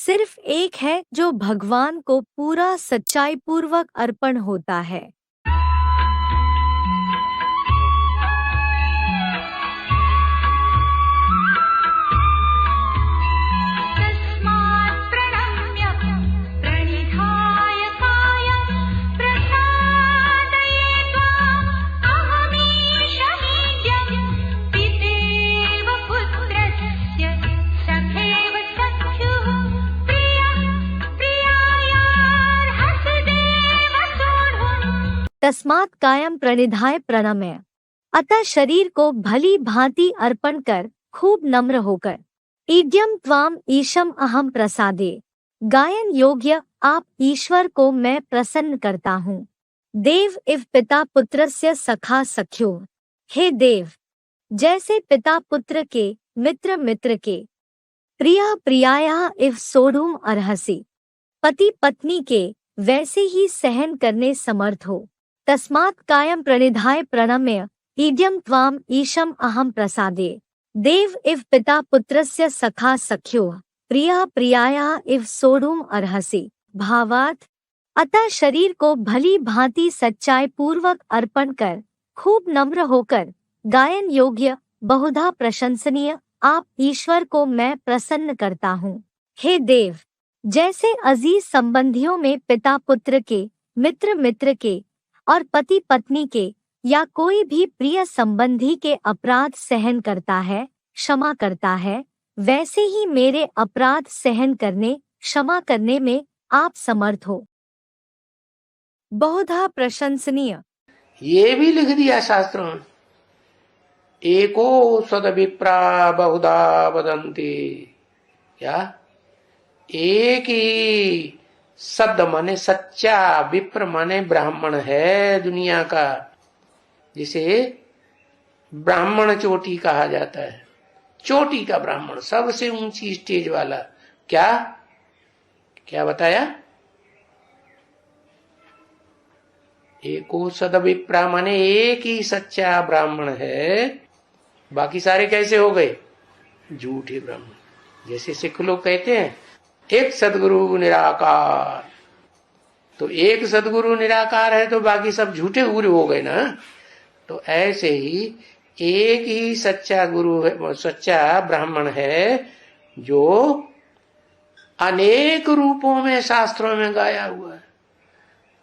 सिर्फ एक है जो भगवान को पूरा सच्चाई पूर्वक अर्पण होता है। तस्मात् कायं प्रणिधाय प्रणम्य, अतः शरीर को भली भांति अर्पण कर खूब नम्र होकर, ईड्यम त्वाम ईशम अहम प्रसादे, गायन योग्य आप ईश्वर को मैं प्रसन्न करता हूँ। देव इव पिता पुत्रस्य सखा सख्यो, हे देव, जैसे पिता पुत्र के, मित्र मित्र के, प्रिया प्रियाया इव सोढ़ुम अर्हसि, पति पत्नी के वैसे ही सहन करने समर्थ हो। तस्मात् कायं प्रणिधाय प्रणम्य, ईड्यम त्वाम ईशम अहम प्रसादे, देव इव पिता पुत्रस्य सखा सख्यो, प्रिया प्रियाया इव सोढ़ुम अर्हसि। भावार्थ, अतः शरीर को भली भांति सच्चाई पूर्वक अर्पण कर खूब नम्र होकर, गायन योग्य बहुधा प्रशंसनीय आप ईश्वर को मैं प्रसन्न करता हूँ। हे देव, जैसे अजीज संबंधियों में पिता पुत्र के, मित्र मित्र के और पति पत्नी के या कोई भी प्रिय संबंधी के अपराध सहन करता है, क्षमा करता है, वैसे ही मेरे अपराध सहन करने, क्षमा करने में आप समर्थ हो। बहुधा प्रशंसनीय, ये भी लिख दिया शास्त्रों में, एको सदभिप्रा बहुधा वदन्ति। क्या? एक ही सद माने सच्चा, विप्र माने ब्राह्मण है दुनिया का, जिसे ब्राह्मण चोटी कहा जाता है। चोटी का ब्राह्मण, सबसे ऊंची स्टेज वाला। क्या क्या बताया? एको सद विप्रा माने एक ही सच्चा ब्राह्मण है, बाकी सारे कैसे हो गए? झूठे ब्राह्मण। जैसे सिख लोग कहते हैं एक सदगुरु निराकार, तो एक सदगुरु निराकार है तो बाकी सब झूठे गुरु हो गए ना। तो ऐसे ही एक ही सच्चा गुरु है, सच्चा ब्राह्मण है, जो अनेक रूपों में शास्त्रों में गाया हुआ है।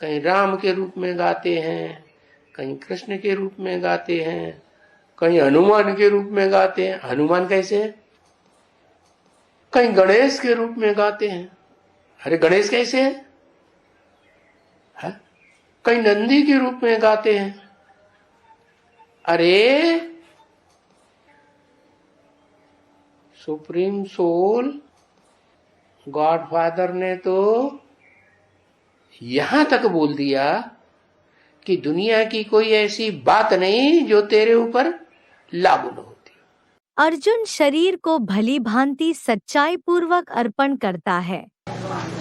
कहीं राम के रूप में गाते हैं, कहीं कृष्ण के रूप में गाते हैं, कहीं हनुमान के रूप में गाते हैं। हनुमान कैसे है? कहीं गणेश के रूप में गाते हैं। अरे गणेश कैसे है? कहीं नंदी के रूप में गाते हैं। अरे सुप्रीम सोल गॉडफादर ने तो यहां तक बोल दिया कि दुनिया की कोई ऐसी बात नहीं जो तेरे ऊपर लागू न होती। अर्जुन शरीर को भली भांति सच्चाई पूर्वक अर्पण करता है।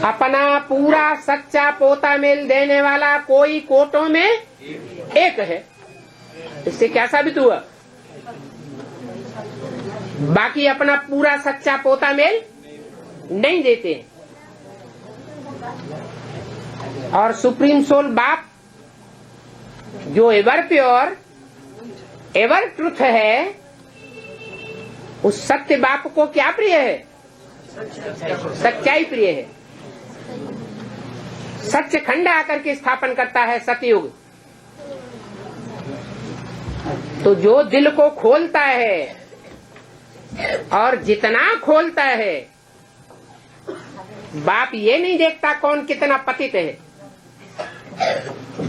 अपना पूरा सच्चा पोता मेल देने वाला कोई कोटों में एक है। इससे क्या साबित हुआ? बाकी अपना पूरा सच्चा पोता मेल नहीं देते। और सुप्रीम सोल बाप जो एवर प्योर एवर ट्रुथ है, उस सत्य बाप को क्या प्रिय है? सच्चाई प्रिय है। सच्च खंड आकर के स्थापन करता है सतयुग। तो जो दिल को खोलता है, और जितना खोलता है, बाप ये नहीं देखता कौन कितना पतित है,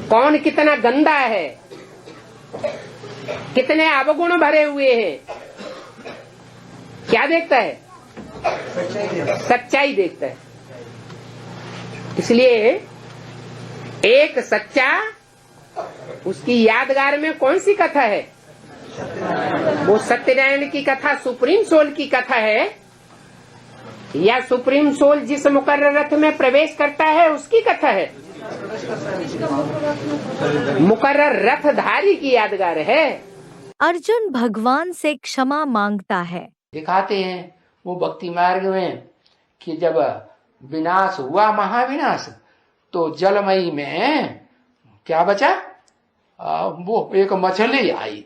कौन कितना गंदा है, कितने अवगुण भरे हुए हैं। क्या देखता है? सच्चाई देखता है। इसलिए एक सच्चा, उसकी यादगार में कौन सी कथा है? वो सत्यनारायण की कथा, सुप्रीम सोल की कथा है, या सुप्रीम सोल जिस मुकर्रर रथ में प्रवेश करता है उसकी कथा है? मुकर्रर रथधारी की यादगार है। अर्जुन भगवान से क्षमा मांगता है। दिखाते हैं वो भक्ति मार्ग में कि जब विनाश हुआ महाविनाश, तो जलमयी में क्या बचा? वो एक मछली आई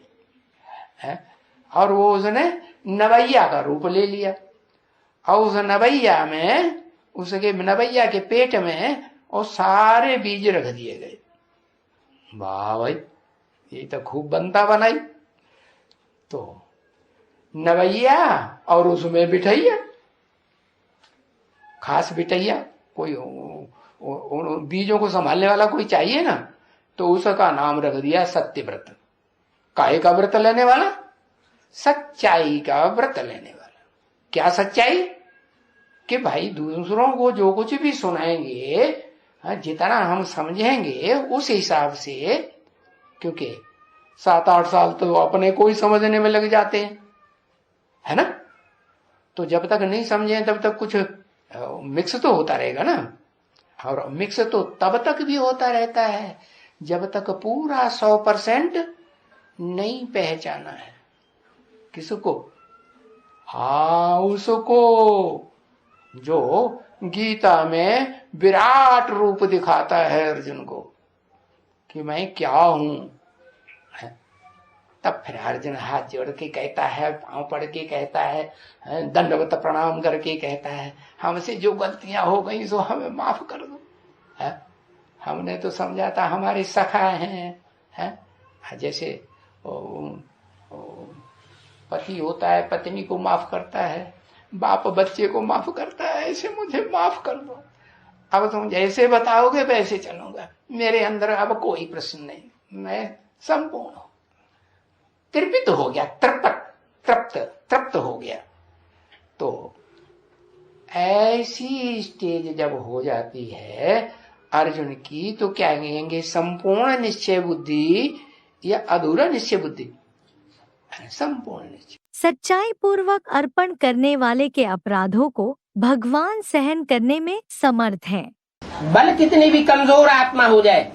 है, और वो उसने नवैया का रूप ले लिया, और उस नवैया में, उसके नवैया के पेट में और सारे बीज रख दिए गए। वाह भाई, ये तो खूब बनता बनाई। तो नवैया और उसमें बिठैया, खास बिठैया, कोई बीजों को संभालने वाला कोई चाहिए ना, तो उसका नाम रख दिया सत्यव्रत। काहे का व्रत लेने वाला? सच्चाई का व्रत लेने वाला। क्या सच्चाई? कि भाई दूसरों को जो कुछ भी सुनाएंगे, जितना हम समझेंगे उस हिसाब से, क्योंकि 7-8 साल तो अपने को ही समझने में लग जाते हैं, है ना। तो जब तक नहीं समझे तब तक कुछ मिक्स तो होता रहेगा ना, और मिक्स तो तब तक भी होता रहता है जब तक पूरा 100% नहीं पहचाना है। किसको? हाँ, उसको जो गीता में विराट रूप दिखाता है अर्जुन को कि मैं क्या हूं। तब फिर अर्जुन हाथ जोड़ के कहता है, पांव पड़ के कहता है, दंडवत प्रणाम करके कहता है, हमसे जो गलतियां हो गई सो हमें माफ कर दो। हमने तो समझा था हमारे सखा हैं। जैसे पति होता है पत्नी को माफ करता है, बाप बच्चे को माफ करता है, ऐसे मुझे माफ कर दो। अब तुम जैसे बताओगे वैसे चलूंगा, मेरे अंदर अब कोई प्रश्न नहीं, मैं संपूर्ण हूं, तृप्त हो गया, तृप्त हो गया। तो ऐसी स्टेज जब हो जाती है अर्जुन की, तो क्या कहेंगे? संपूर्ण निश्चय बुद्धि या अधूरा निश्चय बुद्धि? संपूर्ण निश्चय। सच्चाई पूर्वक अर्पण करने वाले के अपराधों को भगवान सहन करने में समर्थ हैं। बल कितनी भी कमजोर आत्मा हो जाए,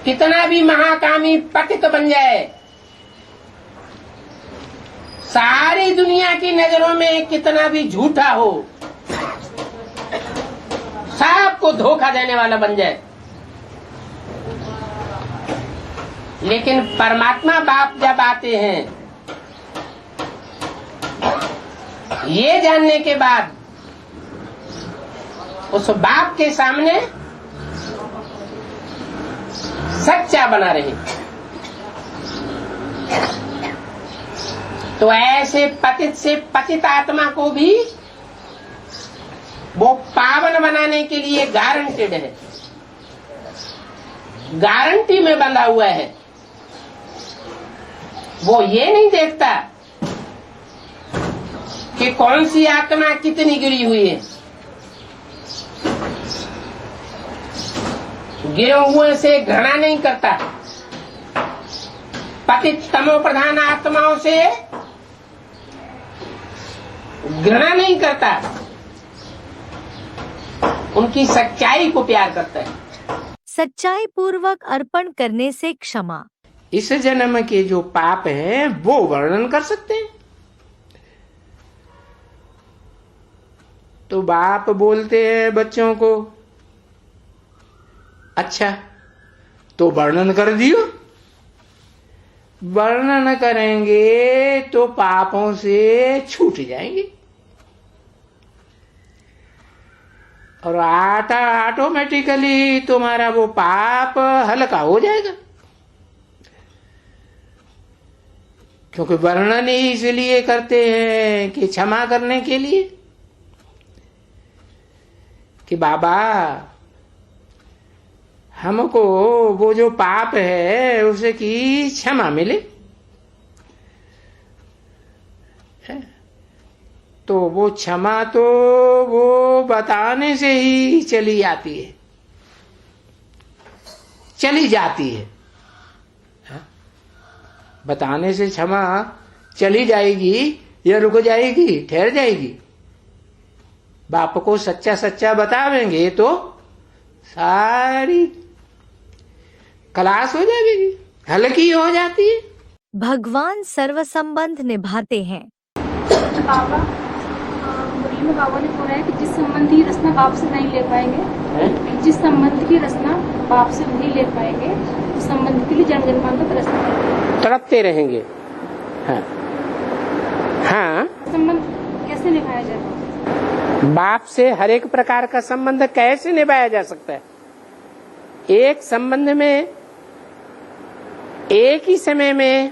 कितना भी महाकामी पतित बन जाए, सारी दुनिया की नजरों में कितना भी झूठा हो, सबको धोखा देने वाला बन जाए, लेकिन परमात्मा बाप जब आते हैं, ये जानने के बाद उस बाप के सामने सच्चा बना रहे, तो ऐसे पतित से पतित आत्मा को भी वो पावन बनाने के लिए गारंटेड है, गारंटी में बंधा हुआ है। वो ये नहीं देखता कि कौन सी आत्मा कितनी गिरी हुई है, गिरे हुए से घृणा नहीं करता, पतित तमो प्रधान आत्माओं से घृणा नहीं करता, उनकी सच्चाई को प्यार करता है। सच्चाई पूर्वक अर्पण करने से क्षमा। इस जन्म के जो पाप हैं वो वर्णन कर सकते हैं। तो बाप बोलते हैं बच्चों को, अच्छा तो वर्णन कर दियो। वर्णन करेंगे तो पापों से छूट जाएंगे और ऑटोमेटिकली तुम्हारा वो पाप हल्का हो जाएगा। क्योंकि वर्णन ही इसलिए करते हैं कि क्षमा करने के लिए, कि बाबा हमको वो जो पाप है उसे की क्षमा मिले। तो वो क्षमा तो वो बताने से ही चली आती है, चली जाती है। बताने से क्षमा चली जाएगी या रुक जाएगी, ठहर जाएगी। बाप को सच्चा सच्चा बतावेंगे तो सारी क्लास हो जाएगी, हल्की हो जाती है। भगवान सर्व संबंध निभाते हैं। बाबा में बाबा ने बोला है कि जिस संबंध की रचना बाप से नहीं ले पाएंगे, जिस संबंध की रचना बाप से नहीं ले पाएंगे, उस संबंध के लिए जनगणमान का प्रश्न तड़पते रहेंगे। हाँ हाँ, संबंध कैसे निभाया जाए? बाप से हर एक प्रकार का संबंध कैसे निभाया जा सकता है? एक संबंध में एक ही समय में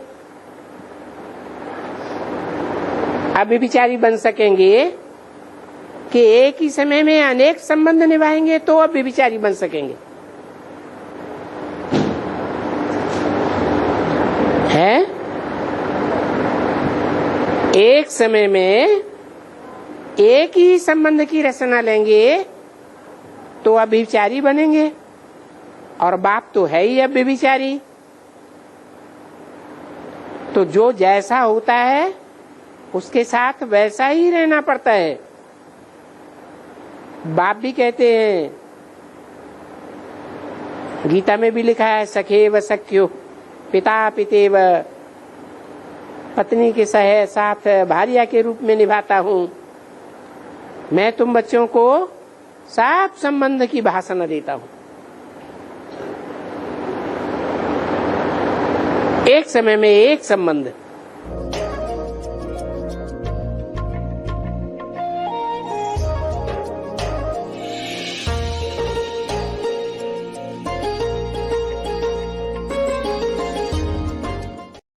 अभिविचारी बन सकेंगे कि एक ही समय में अनेक संबंध निभाएंगे तो अभिविचारी बन सकेंगे? है एक समय में एक ही संबंध की रचना लेंगे तो अभिविचारी बनेंगे, और बाप तो है ही अभिविचारी। तो जो जैसा होता है उसके साथ वैसा ही रहना पड़ता है। बाप भी कहते हैं, गीता में भी लिखा है, सखेव सख्यो पिता पितेव, पत्नी के साथ भार्या के रूप में निभाता हूँ। मैं तुम बच्चों को साफ संबंध की भाषा देता हूँ। एक समय में एक संबंध।